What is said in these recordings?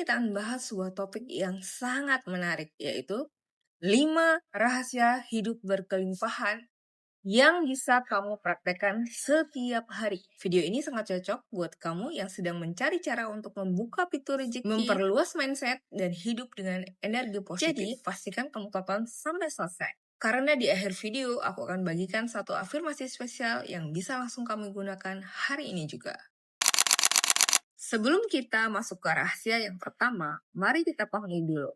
kita akan bahas sebuah topik yang sangat menarik, yaitu 5 rahasia hidup berkelimpahan yang bisa kamu praktekkan setiap hari. Video ini sangat cocok buat kamu yang sedang mencari cara untuk membuka pintu rezeki, memperluas mindset, dan hidup dengan energi positif. Jadi, pastikan kamu tonton sampai selesai. Karena di akhir video, aku akan bagikan satu afirmasi spesial yang bisa langsung kamu gunakan hari ini juga. Sebelum kita masuk ke rahasia yang pertama, mari kita pahami dulu.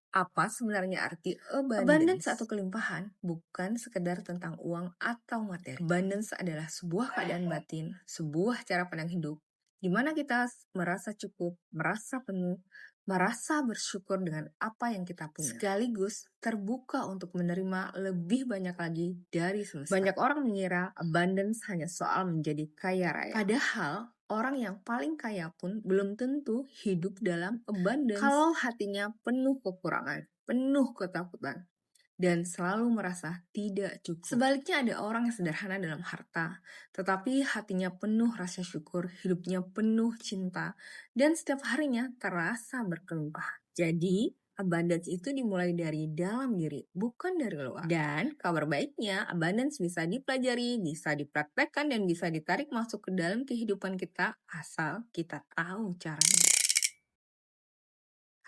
Apa sebenarnya arti abundance? Abundance atau kelimpahan bukan sekedar tentang uang atau materi. Abundance adalah sebuah keadaan batin, sebuah cara pandang hidup, di mana kita merasa cukup, merasa penuh, merasa bersyukur dengan apa yang kita punya. Sekaligus terbuka untuk menerima lebih banyak lagi dari semesta. Banyak orang mengira abundance hanya soal menjadi kaya raya. Padahal, orang yang paling kaya pun belum tentu hidup dalam abundance kalau hatinya penuh kekurangan, penuh ketakutan, dan selalu merasa tidak cukup. Sebaliknya ada orang yang sederhana dalam harta, tetapi hatinya penuh rasa syukur, hidupnya penuh cinta, dan setiap harinya terasa berkelimpahan. Jadi, abundance itu dimulai dari dalam diri, bukan dari luar. Dan kabar baiknya, abundance bisa dipelajari, bisa dipraktekkan, dan bisa ditarik masuk ke dalam kehidupan kita asal kita tahu caranya.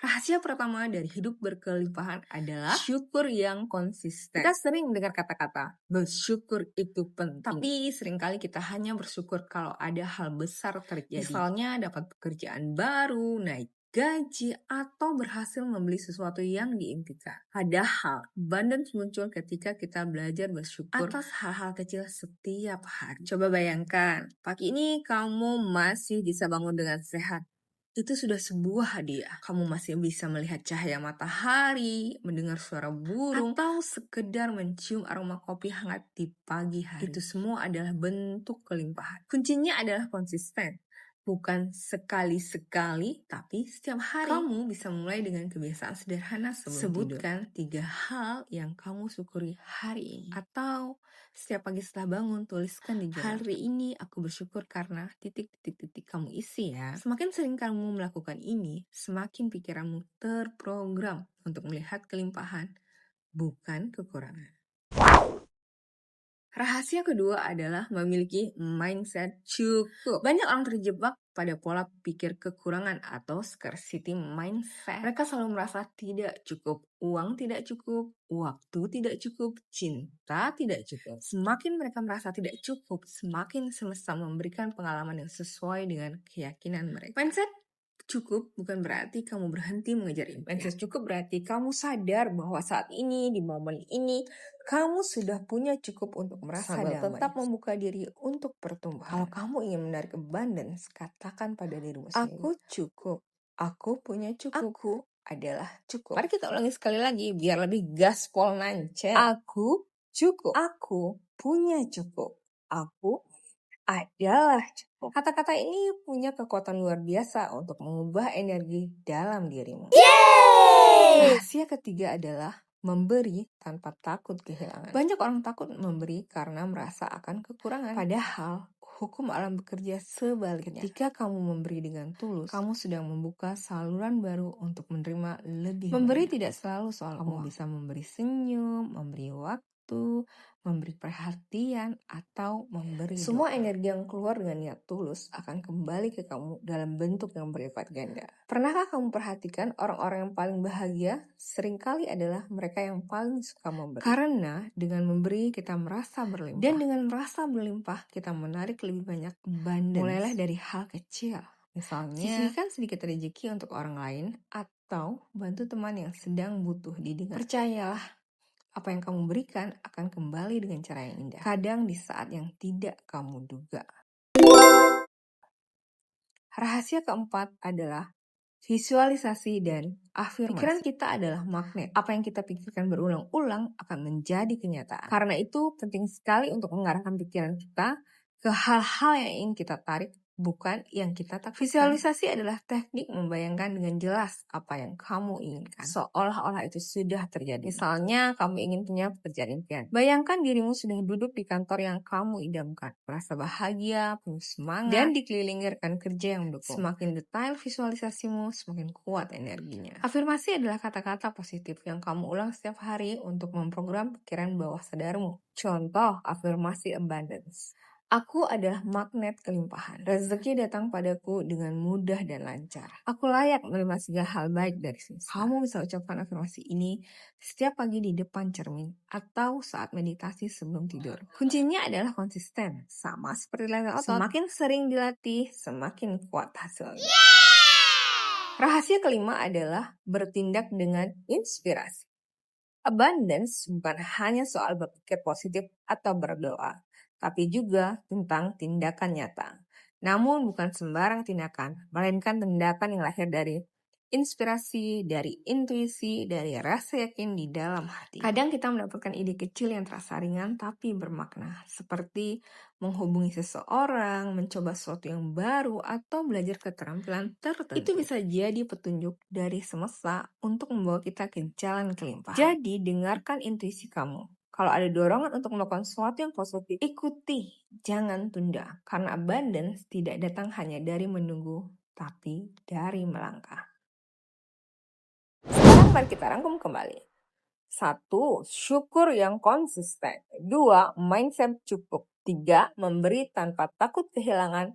Rahasia pertama dari hidup berkelimpahan adalah syukur yang konsisten. Kita sering dengar kata-kata bersyukur itu penting, tapi seringkali kita hanya bersyukur kalau ada hal besar terjadi. Misalnya dapat pekerjaan baru, naik gaji, atau berhasil membeli sesuatu yang diimpikan. Padahal, abundance muncul ketika kita belajar bersyukur atas hal-hal kecil setiap hari. Coba bayangkan, pagi ini kamu masih bisa bangun dengan sehat. Itu sudah sebuah hadiah. Kamu masih bisa melihat cahaya matahari, mendengar suara burung, atau sekedar mencium aroma kopi hangat di pagi hari. Itu semua adalah bentuk kelimpahan. Kuncinya adalah konsisten. Bukan sekali-sekali, tapi setiap hari. Kamu bisa mulai dengan kebiasaan sederhana sebelum Sebutkan tidur. 3 hal yang kamu syukuri hari ini. Atau setiap pagi setelah bangun, tuliskan di jurnal. Hari ini aku bersyukur karena titik-titik-titik kamu isi ya. Semakin sering kamu melakukan ini, semakin pikiranmu terprogram untuk melihat kelimpahan, bukan kekurangan. Rahasia kedua adalah memiliki mindset cukup. Banyak orang terjebak pada pola pikir kekurangan atau scarcity mindset. Mereka selalu merasa tidak cukup, uang tidak cukup, waktu tidak cukup, cinta tidak cukup. Semakin mereka merasa tidak cukup, semakin semesta memberikan pengalaman yang sesuai dengan keyakinan mereka. Mindset cukup bukan berarti kamu berhenti mengejar impian. Mindset cukup berarti kamu sadar bahwa saat ini, di momen ini, kamu sudah punya cukup untuk merasa damai. Tetap membuka diri untuk pertumbuhan. Kalau kamu ingin menarik abundance, katakan pada dirimu sendiri, aku cukup, aku punya cukup, aku adalah cukup. Mari kita ulangi sekali lagi biar lebih gaspol nancep. Aku cukup, aku punya cukup, aku adalah cukup. Kata-kata ini punya kekuatan luar biasa untuk mengubah energi dalam dirimu. Yeay! Rahasia ketiga adalah memberi tanpa takut kehilangan. Banyak orang takut memberi karena merasa akan kekurangan. Padahal, hukum alam bekerja sebaliknya. Ketika kamu memberi dengan tulus, kamu sedang membuka saluran baru untuk menerima lebih Memberi banyak. Tidak selalu soal kamu bisa memberi senyum, memberi waktu, memberi perhatian, atau memberi semua doa. Energi yang keluar dengan niat tulus akan kembali ke kamu dalam bentuk yang berlipat ganda. Pernahkah kamu perhatikan orang-orang yang paling bahagia seringkali adalah mereka yang paling suka memberi? Karena dengan memberi kita merasa berlimpah. Dan dengan merasa berlimpah kita menarik lebih banyak abundance. Mulailah dari hal kecil. Misalnya, sisihkan sedikit rezeki untuk orang lain atau bantu teman yang sedang butuh didengar. Percayalah, apa yang kamu berikan akan kembali dengan cara yang indah. Kadang di saat yang tidak kamu duga. Rahasia keempat adalah visualisasi dan afirmasi. Pikiran kita adalah magnet. Apa yang kita pikirkan berulang-ulang akan menjadi kenyataan. Karena itu penting sekali untuk mengarahkan pikiran kita ke hal-hal yang ingin kita tarik, bukan yang kita takutkan. Visualisasi adalah teknik membayangkan dengan jelas apa yang kamu inginkan, seolah-olah itu sudah terjadi. Misalnya, kamu ingin punya pekerjaan impian. Bayangkan dirimu sedang duduk di kantor yang kamu idamkan, merasa bahagia, penuh semangat, dan dikelilingi rekan kerja yang mendukung. Semakin detail visualisasimu, semakin kuat energinya. Afirmasi adalah kata-kata positif yang kamu ulang setiap hari untuk memprogram pikiran bawah sadarmu. Contoh afirmasi abundance. Aku adalah magnet kelimpahan. Rezeki datang padaku dengan mudah dan lancar. Aku layak menerima segala hal baik dari semesta. Kamu bisa ucapkan afirmasi ini setiap pagi di depan cermin atau saat meditasi sebelum tidur. Kuncinya adalah konsisten, sama seperti latihan otot. Semakin sering dilatih, semakin kuat hasilnya. Rahasia kelima adalah bertindak dengan inspirasi. Abundance bukan hanya soal berpikir positif atau berdoa, tapi juga tentang tindakan nyata. Namun bukan sembarang tindakan, melainkan tindakan yang lahir dari inspirasi, dari intuisi, dari rasa yakin di dalam hati. Kadang kita mendapatkan ide kecil yang terasa ringan tapi bermakna, seperti menghubungi seseorang, mencoba sesuatu yang baru, atau belajar keterampilan tertentu. Itu bisa jadi petunjuk dari semesta untuk membawa kita ke jalan kelimpahan. Jadi, dengarkan intuisi kamu. Kalau ada dorongan untuk melakukan sesuatu yang positif, ikuti, jangan tunda. Karena abundance tidak datang hanya dari menunggu, tapi dari melangkah. Sekarang mari kita rangkum kembali. 1. Syukur yang konsisten. 2. Mindset cukup. 3. Memberi tanpa takut kehilangan.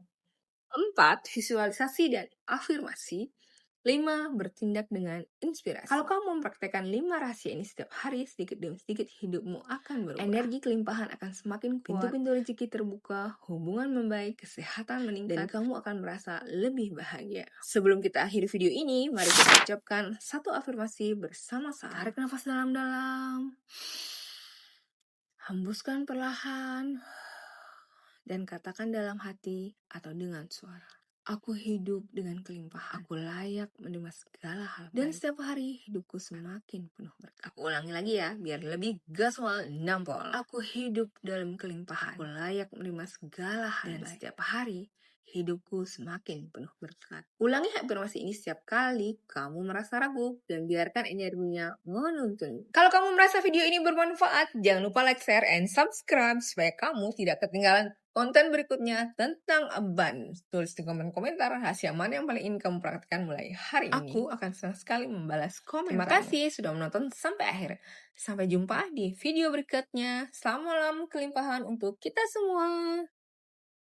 4. Visualisasi dan afirmasi. 5. Bertindak dengan inspirasi. Kalau kamu mempraktekkan 5 rahasia ini setiap hari, sedikit demi sedikit hidupmu akan berubah. Energi kelimpahan akan semakin kuat, pintu-pintu rezeki terbuka, hubungan membaik, kesehatan meningkat, dan kamu akan merasa lebih bahagia. Sebelum kita akhiri video ini, mari kita ucapkan satu afirmasi bersama-sama. Tarik nafas dalam-dalam, hembuskan perlahan, dan katakan dalam hati atau dengan suara. Aku hidup dengan kelimpahan. Aku layak menerima segala hal baik. Dan setiap hari hidupku semakin penuh berkah. Aku ulangi lagi ya, biar lebih gaswal nampol. Aku hidup dalam kelimpahan. Aku layak menerima segala hal baik. Dan setiap hari hidupku semakin penuh berkat. Ulangi afirmasi ini setiap kali kamu merasa ragu dan biarkan energinya menuntun. Kalau kamu merasa video ini bermanfaat, jangan lupa like, share, and subscribe supaya kamu tidak ketinggalan konten berikutnya tentang abundance. Tulis di kolom komentar rahasia mana yang paling ingin kamu praktekkan mulai hari ini. Aku akan senang sekali membalas komentar. Terima kasih sudah menonton sampai akhir. Sampai jumpa di video berikutnya. Salam kelimpahan untuk kita semua.